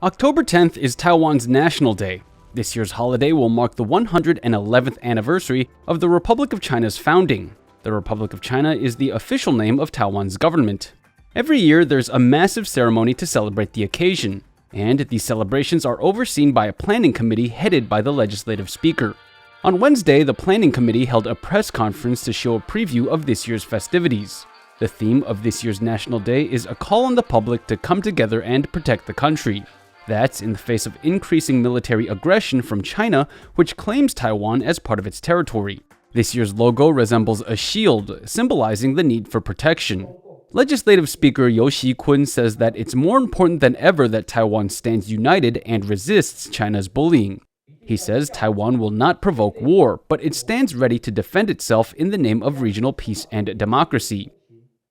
October 10th is Taiwan's National Day. This year's holiday will mark the 111th anniversary of the Republic of China's founding. The Republic of China is the official name of Taiwan's government. Every year, there's a massive ceremony to celebrate the occasion, and these celebrations are overseen by a planning committee headed by the legislative speaker. On Wednesday, the planning committee held a press conference to show a preview of this year's festivities. The theme of this year's National Day is a call on the public to come together and protect the country. That's in the face of increasing military aggression from China, which claims Taiwan as part of its territory. This year's logo resembles a shield, symbolizing the need for protection. Legislative Speaker Yu Xi-kun says that it's more important than ever that Taiwan stands united and resists China's bullying. He says Taiwan will not provoke war, but it stands ready to defend itself in the name of regional peace and democracy.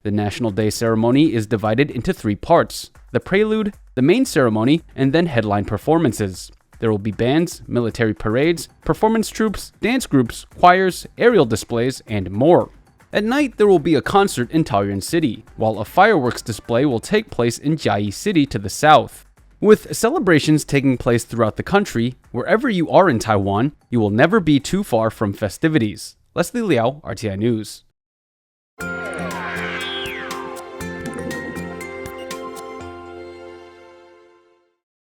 The National Day ceremony is divided into 3 parts: the prelude, the main ceremony, and then headline performances. There will be bands, military parades, performance troops, dance groups, choirs, aerial displays, and more. At night, there will be a concert in Taoyuan City, while a fireworks display will take place in Jiayi City to the south. With celebrations taking place throughout the country, wherever you are in Taiwan, you will never be too far from festivities. Leslie Liao, RTI News.